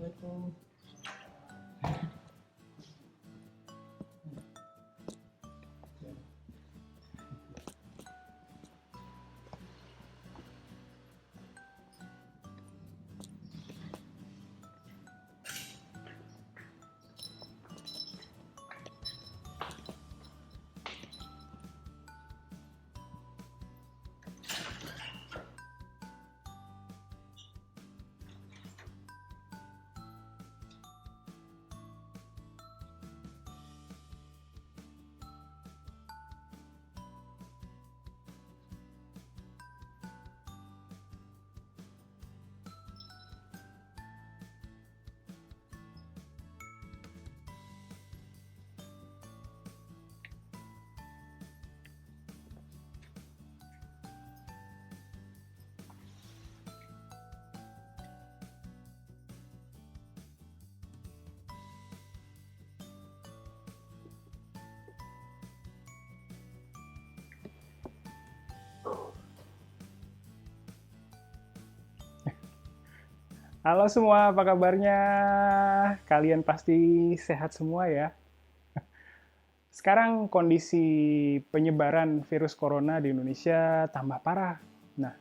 Assalamualaikum. Halo semua, apa kabarnya? Kalian pasti sehat semua ya. Sekarang kondisi penyebaran virus corona di Indonesia tambah parah. Nah,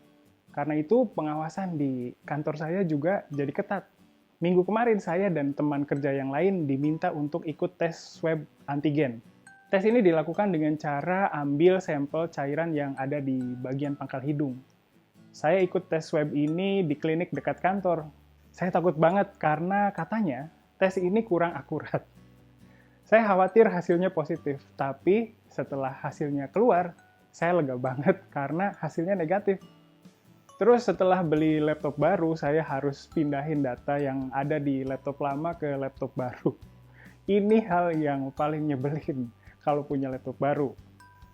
karena itu pengawasan di kantor saya juga jadi ketat. Minggu kemarin saya dan teman kerja yang lain diminta untuk ikut tes swab antigen. Tes ini dilakukan dengan cara ambil sampel cairan yang ada di bagian pangkal hidung. Saya ikut tes swab ini di klinik dekat kantor. Saya takut banget karena katanya tes ini kurang akurat. Saya khawatir hasilnya positif, tapi setelah hasilnya keluar, saya lega banget karena hasilnya negatif. Terus setelah beli laptop baru, saya harus pindahin data yang ada di laptop lama ke laptop baru. Ini hal yang paling nyebelin kalau punya laptop baru.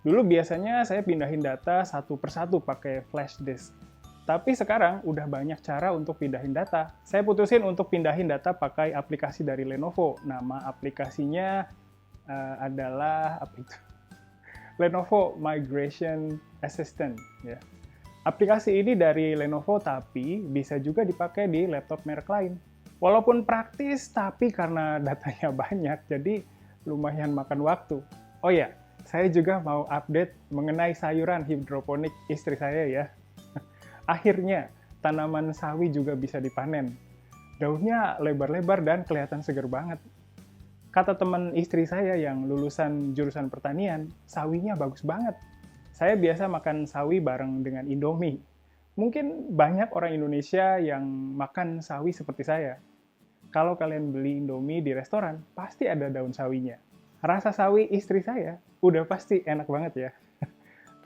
Dulu biasanya saya pindahin data satu persatu pakai flash disk. Tapi sekarang udah banyak cara untuk pindahin data. Saya putusin untuk pindahin data pakai aplikasi dari Lenovo. Nama aplikasinya adalah apa itu? Lenovo Migration Assistant. Ya. Aplikasi ini dari Lenovo tapi bisa juga dipakai di laptop merek lain. Walaupun praktis, tapi karena datanya banyak, jadi lumayan makan waktu. Oh ya, saya juga mau update mengenai sayuran hidroponik istri saya ya. Akhirnya, tanaman sawi juga bisa dipanen. Daunnya lebar-lebar dan kelihatan seger banget. Kata teman istri saya yang lulusan jurusan pertanian, sawinya bagus banget. Saya biasa makan sawi bareng dengan Indomie. Mungkin banyak orang Indonesia yang makan sawi seperti saya. Kalau kalian beli Indomie di restoran, pasti ada daun sawinya. Rasa sawi istri saya udah pasti enak banget ya.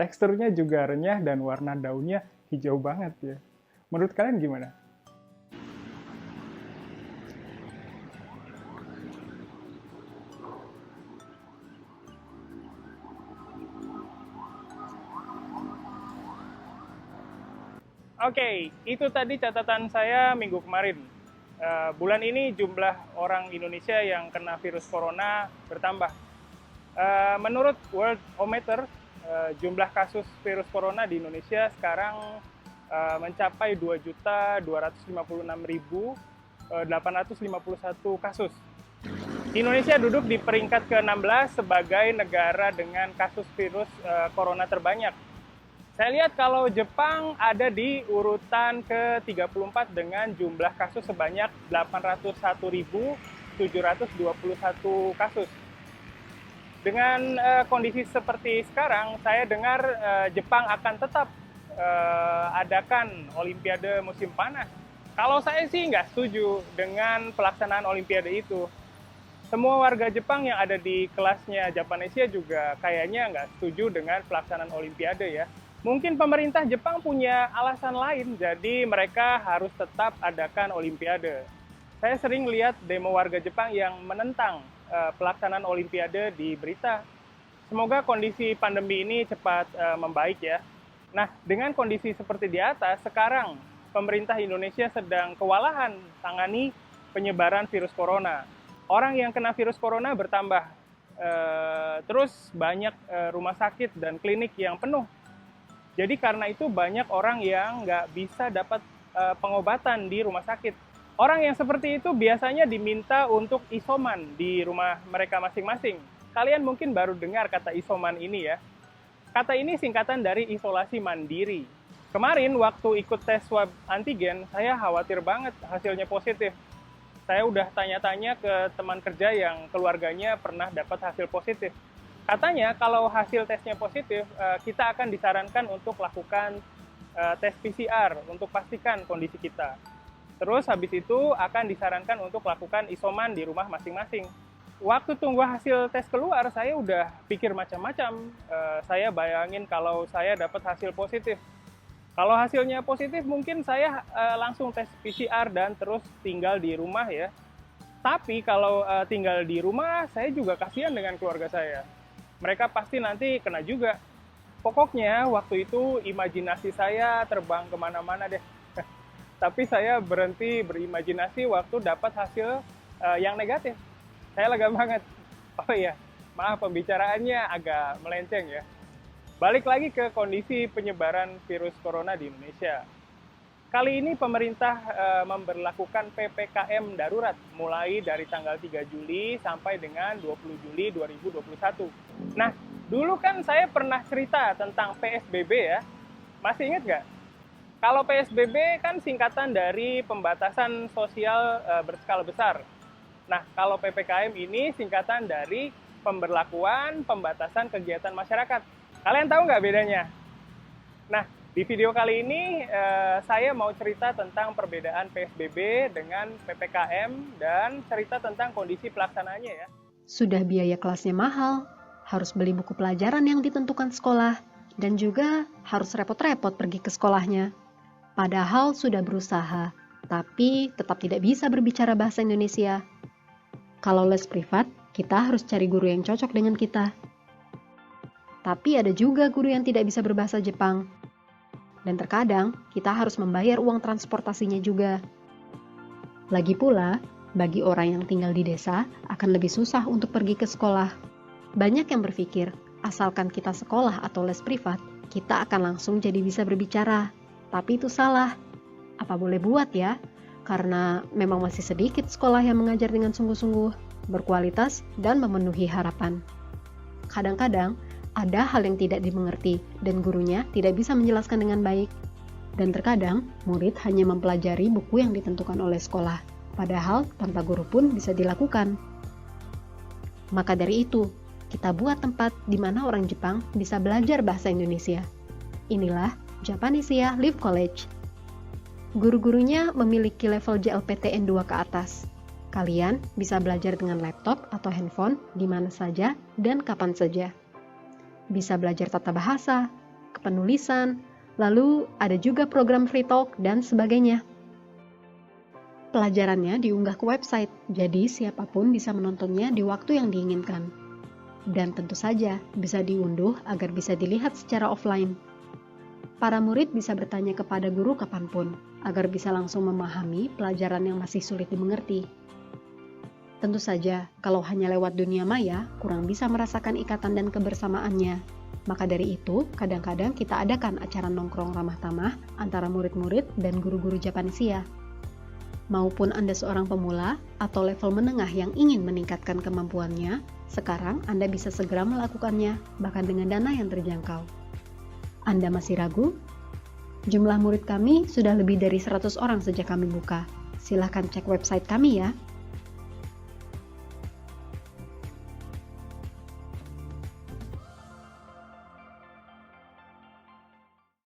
Teksturnya juga renyah dan warna daunnya hijau banget ya. Menurut kalian gimana? Oke, itu tadi catatan saya minggu kemarin. Bulan ini jumlah orang Indonesia yang kena virus corona bertambah. Menurut Worldometer, jumlah kasus virus corona di Indonesia sekarang mencapai 2.256.851 kasus. Indonesia duduk di peringkat ke-16 sebagai negara dengan kasus virus corona terbanyak. Saya lihat kalau Jepang ada di urutan ke-34 dengan jumlah kasus sebanyak 801.721 kasus. Dengan kondisi seperti sekarang, saya dengar Jepang akan tetap adakan Olimpiade musim panas. Kalau saya sih nggak setuju dengan pelaksanaan Olimpiade itu. Semua warga Jepang yang ada di kelasnya Japanesia juga kayaknya nggak setuju dengan pelaksanaan Olimpiade ya. Mungkin pemerintah Jepang punya alasan lain, jadi mereka harus tetap adakan Olimpiade. Saya sering lihat demo warga Jepang yang menentang pelaksanaan Olimpiade di berita. Semoga kondisi pandemi ini cepat membaik ya. Nah, dengan kondisi seperti di atas, sekarang pemerintah Indonesia sedang kewalahan tangani penyebaran virus corona. Orang yang kena virus corona bertambah. Terus banyak rumah sakit dan klinik yang penuh. Jadi karena itu banyak orang yang nggak bisa dapat pengobatan di rumah sakit. Orang yang seperti itu biasanya diminta untuk isoman di rumah mereka masing-masing. Kalian mungkin baru dengar kata isoman ini ya. Kata ini singkatan dari isolasi mandiri. Kemarin waktu ikut tes swab antigen, saya khawatir banget hasilnya positif. Saya udah tanya-tanya ke teman kerja yang keluarganya pernah dapat hasil positif. Katanya kalau hasil tesnya positif, kita akan disarankan untuk lakukan tes PCR untuk pastikan kondisi kita. Terus habis itu akan disarankan untuk lakukan isoman di rumah masing-masing. Waktu tunggu hasil tes keluar, saya udah pikir macam-macam. Saya bayangin kalau saya dapat hasil positif. Kalau hasilnya positif, mungkin saya langsung tes PCR dan terus tinggal di rumah ya. Tapi kalau tinggal di rumah, saya juga kasihan dengan keluarga saya. Mereka pasti nanti kena juga. Pokoknya waktu itu imajinasi saya terbang kemana-mana deh. Tapi saya berhenti berimajinasi waktu dapat hasil yang negatif. Saya lega banget. Oh iya, maaf pembicaraannya agak melenceng ya. Balik lagi ke kondisi penyebaran virus corona di Indonesia. Kali ini pemerintah memberlakukan PPKM darurat mulai dari tanggal 3 Juli sampai dengan 20 Juli 2021. Nah, dulu kan saya pernah cerita tentang PSBB ya. Masih ingat nggak? Kalau PSBB kan singkatan dari pembatasan sosial berskala besar. Nah, kalau PPKM ini singkatan dari pemberlakuan pembatasan kegiatan masyarakat. Kalian tahu nggak bedanya? Nah, di video kali ini saya mau cerita tentang perbedaan PSBB dengan PPKM dan cerita tentang kondisi pelaksanaannya ya. Sudah biaya kelasnya mahal, harus beli buku pelajaran yang ditentukan sekolah, dan juga harus repot-repot pergi ke sekolahnya. Padahal sudah berusaha, tapi tetap tidak bisa berbicara bahasa Indonesia. Kalau les privat, kita harus cari guru yang cocok dengan kita. Tapi ada juga guru yang tidak bisa berbahasa Jepang. Dan terkadang, kita harus membayar uang transportasinya juga. Lagi pula, bagi orang yang tinggal di desa, akan lebih susah untuk pergi ke sekolah. Banyak yang berpikir, asalkan kita sekolah atau les privat, kita akan langsung jadi bisa berbicara. Tapi itu salah. Apa boleh buat ya? Karena memang masih sedikit sekolah yang mengajar dengan sungguh-sungguh, berkualitas, dan memenuhi harapan. Kadang-kadang, ada hal yang tidak dimengerti dan gurunya tidak bisa menjelaskan dengan baik. Dan terkadang, murid hanya mempelajari buku yang ditentukan oleh sekolah, padahal tanpa guru pun bisa dilakukan. Maka dari itu, kita buat tempat di mana orang Jepang bisa belajar bahasa Indonesia. Inilah Japanesia Live College. Guru-gurunya memiliki level JLPTN 2 ke atas. Kalian bisa belajar dengan laptop atau handphone di mana saja dan kapan saja. Bisa belajar tata bahasa, kepenulisan, lalu ada juga program free talk dan sebagainya. Pelajarannya diunggah ke website, jadi siapapun bisa menontonnya di waktu yang diinginkan. Dan tentu saja bisa diunduh agar bisa dilihat secara offline. Para murid bisa bertanya kepada guru kapanpun, agar bisa langsung memahami pelajaran yang masih sulit dimengerti. Tentu saja, kalau hanya lewat dunia maya, kurang bisa merasakan ikatan dan kebersamaannya. Maka dari itu, kadang-kadang kita adakan acara nongkrong ramah tamah antara murid-murid dan guru-guru Japanesia. Maupun Anda seorang pemula atau level menengah yang ingin meningkatkan kemampuannya, sekarang Anda bisa segera melakukannya, bahkan dengan dana yang terjangkau. Anda masih ragu? Jumlah murid kami sudah lebih dari 100 orang sejak kami buka. Silahkan cek website kami ya.